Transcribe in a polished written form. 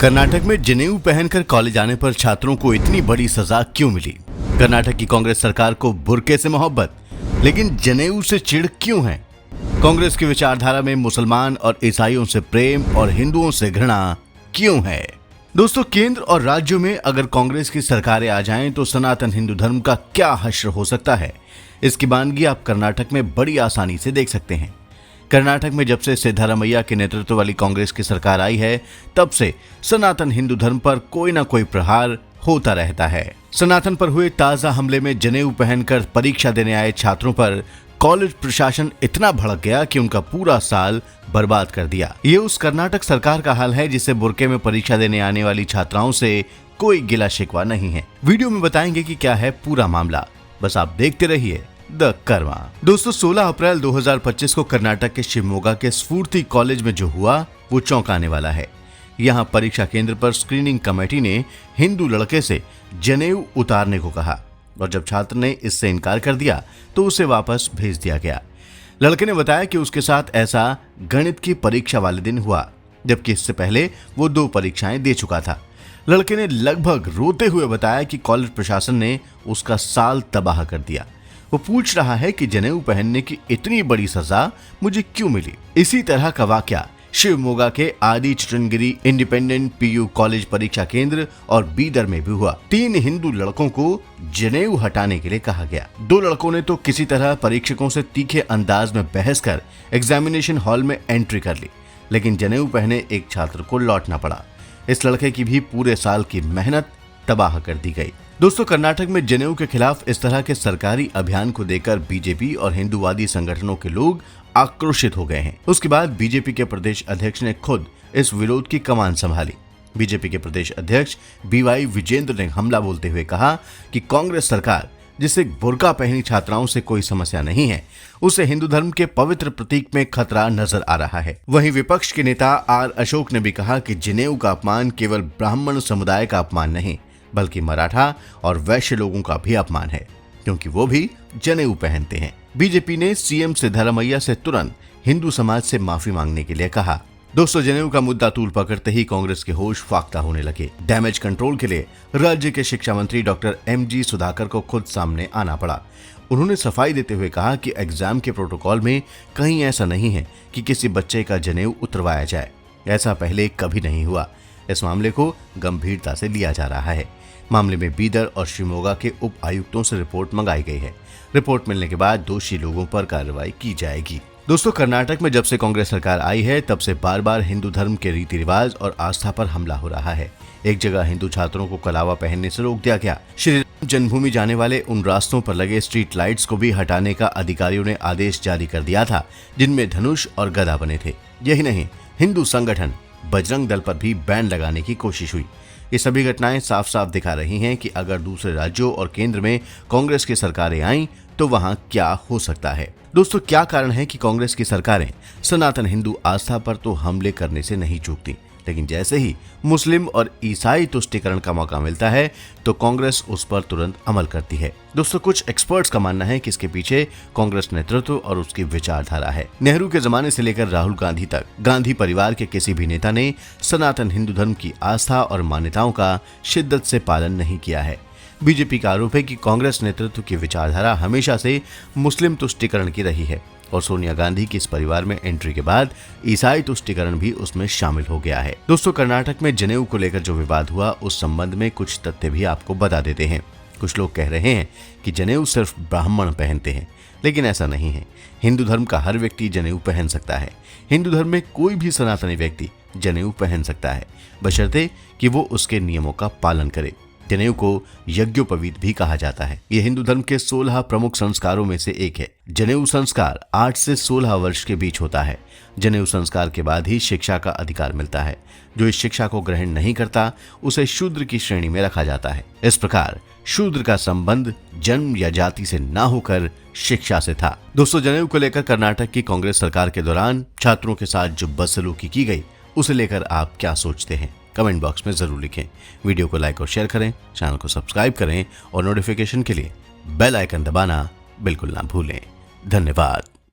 कर्नाटक में जनेऊ पहनकर कॉलेज आने पर छात्रों को इतनी बड़ी सजा क्यों मिली? कर्नाटक की कांग्रेस सरकार को बुर्के से मोहब्बत, लेकिन जनेऊ से चिढ़ क्यों है? कांग्रेस की विचारधारा में मुसलमान और ईसाइयों से प्रेम और हिंदुओं से घृणा क्यों है? दोस्तों, केंद्र और राज्यों में अगर कांग्रेस की सरकारें आ जाएं तो सनातन हिंदू धर्म का क्या हश्र हो सकता है, इसकी बानगी आप कर्नाटक में बड़ी आसानी से देख सकते हैं। कर्नाटक में जब से सिद्धारमैया के नेतृत्व वाली कांग्रेस की सरकार आई है, तब से सनातन हिंदू धर्म पर कोई ना कोई प्रहार होता रहता है। सनातन पर हुए ताजा हमले में जनेऊ पहनकर परीक्षा देने आए छात्रों पर कॉलेज प्रशासन इतना भड़क गया कि उनका पूरा साल बर्बाद कर दिया। ये उस कर्नाटक सरकार का हाल है जिसे बुर्के में परीक्षा देने आने वाली छात्राओं से कोई गिला शिकवा नहीं है। वीडियो में बताएंगे कि क्या है पूरा मामला, बस आप देखते रहिए द कर्मा। दोस्तों, 16 अप्रैल 2025 को कर्नाटक के शिवमोगा के स्फूर्ति कॉलेज में जो हुआ वो चौंकाने वाला है। यहाँ परीक्षा केंद्र पर स्क्रीनिंग कमेटी ने हिंदू लड़के से जनेऊ उतारने को कहा और जब छात्र ने इससे इनकार कर दिया तो उसे वापस भेज दिया गया। लड़के ने बताया कि उसके साथ ऐसा गणित की परीक्षा वाले दिन हुआ, जबकि इससे पहले वो 2 परीक्षाएं दे चुका था। लड़के ने लगभग रोते हुए बताया कि कॉलेज प्रशासन ने उसका साल तबाह कर दिया। वो पूछ रहा है कि जनेऊ पहनने की इतनी बड़ी सजा मुझे क्यों मिली। इसी तरह का वाकया शिवमोगा के आदि चिटनगिरी इंडिपेंडेंट पीयू कॉलेज परीक्षा केंद्र और बीदर में भी हुआ। 3 हिंदू लड़कों को जनेऊ हटाने के लिए कहा गया। 2 लड़कों ने तो किसी तरह परीक्षकों से तीखे अंदाज में बहस कर एग्जामिनेशन हॉल में एंट्री कर ली, लेकिन जनेऊ पहने एक छात्र को लौटना पड़ा। इस लड़के की भी पूरे साल की मेहनत तबाह कर दी गई। दोस्तों, कर्नाटक में जनेऊ के खिलाफ इस तरह के सरकारी अभियान को देखकर बीजेपी और हिंदूवादी संगठनों के लोग आक्रोशित हो गए हैं। उसके बाद बीजेपी के प्रदेश अध्यक्ष ने खुद इस विरोध की कमान संभाली। बीजेपी के प्रदेश अध्यक्ष BY विजेंद्र ने हमला बोलते हुए कहा कि कांग्रेस सरकार, जिसे बुर्का पहनी छात्राओं से कोई समस्या नहीं है, उसे हिंदू धर्म के पवित्र प्रतीक में खतरा नजर आ रहा है। वहीं विपक्ष के नेता R अशोक ने भी कहा कि जनेऊ का अपमान केवल ब्राह्मण समुदाय का अपमान नहीं, बल्कि मराठा और वैश्य लोगों का भी अपमान है, क्योंकि वो भी जनेऊ पहनते हैं। बीजेपी ने CM सिद्धारमैया से तुरंत हिंदू समाज से माफी मांगने के लिए कहा। दोस्तों, जनेऊ का मुद्दा तूल पकड़ते ही कांग्रेस के होश फाख्ता होने लगे। डैमेज कंट्रोल के लिए राज्य के शिक्षा मंत्री डॉक्टर MG सुधाकर को खुद सामने आना पड़ा। उन्होंने सफाई देते हुए कहा कि एग्जाम के प्रोटोकॉल में कहीं ऐसा नहीं है कि किसी बच्चे का जनेऊ उतरवाया जाए। ऐसा पहले कभी नहीं हुआ। इस मामले को गंभीरता से लिया जा रहा है। मामले में बीदर और शिवमोगा के उप आयुक्तों से रिपोर्ट मंगाई गई है। रिपोर्ट मिलने के बाद दोषी लोगों पर कार्रवाई की जाएगी। दोस्तों, कर्नाटक में जब से कांग्रेस सरकार आई है, तब से बार बार हिंदू धर्म के रीति रिवाज और आस्था पर हमला हो रहा है। एक जगह हिंदू छात्रों को कलावा पहनने से रोक दिया गया। श्री राम जन्मभूमि जाने वाले उन रास्तों पर लगे स्ट्रीट लाइट्स को भी हटाने का अधिकारियों ने आदेश जारी कर दिया था, जिनमें धनुष और गदा बने थे। यही नहीं, हिंदू संगठन बजरंग दल पर भी बैन लगाने की कोशिश हुई। ये सभी घटनाएं साफ साफ दिखा रही हैं कि अगर दूसरे राज्यों और केंद्र में कांग्रेस की सरकारें आईं तो वहां क्या हो सकता है। दोस्तों, क्या कारण है कि कांग्रेस की सरकारें सनातन हिंदू आस्था पर तो हमले करने से नहीं चूकती, लेकिन जैसे ही मुस्लिम और ईसाई तुष्टीकरण का मौका मिलता है तो कांग्रेस उस पर तुरंत अमल करती है। दोस्तों, कुछ एक्सपर्ट्स का मानना है कि इसके पीछे कांग्रेस नेतृत्व और उसकी विचारधारा है। नेहरू के जमाने से लेकर राहुल गांधी तक गांधी परिवार के किसी भी नेता ने सनातन हिंदू धर्म की आस्था और मान्यताओं का शिद्दत से पालन नहीं किया है। बीजेपी का आरोप है कि कांग्रेस नेतृत्व की विचारधारा हमेशा से मुस्लिम तुष्टीकरण की रही है और सोनिया गांधी की इस परिवार में एंट्री के बाद ईसाई तुष्टीकरण भी उसमें शामिल हो गया है। दोस्तों, कर्नाटक में जनेऊ को लेकर जो विवाद हुआ, उस संबंध में कुछ तथ्य भी आपको बता देते हैं। कुछ लोग कह रहे हैं कि जनेऊ सिर्फ ब्राह्मण पहनते हैं, लेकिन ऐसा नहीं है। हिंदू धर्म का हर व्यक्ति जनेऊ पहन सकता है। हिंदू धर्म में कोई भी सनातनी व्यक्ति जनेऊ पहन सकता है, बशर्ते कि वो उसके नियमों का पालन करे। जनेऊ को यज्ञोपवीत भी कहा जाता है। यह हिंदू धर्म के 16 प्रमुख संस्कारों में से एक है। जनेऊ संस्कार 8 से 16 वर्ष के बीच होता है। जनेऊ संस्कार के बाद ही शिक्षा का अधिकार मिलता है। जो इस शिक्षा को ग्रहण नहीं करता उसे शूद्र की श्रेणी में रखा जाता है। इस प्रकार शूद्र का संबंध जन्म या जाति से न होकर शिक्षा से था। दोस्तों, जनेऊ को लेकर कर्नाटक की कांग्रेस सरकार के दौरान छात्रों के साथ जो बदसलूकी की गई, उसे लेकर आप क्या सोचते हैं? कमेंट बॉक्स में जरूर लिखें। वीडियो को लाइक और शेयर करें, चैनल को सब्सक्राइब करें और नोटिफिकेशन के लिए बेल आइकन दबाना बिल्कुल ना भूलें। धन्यवाद।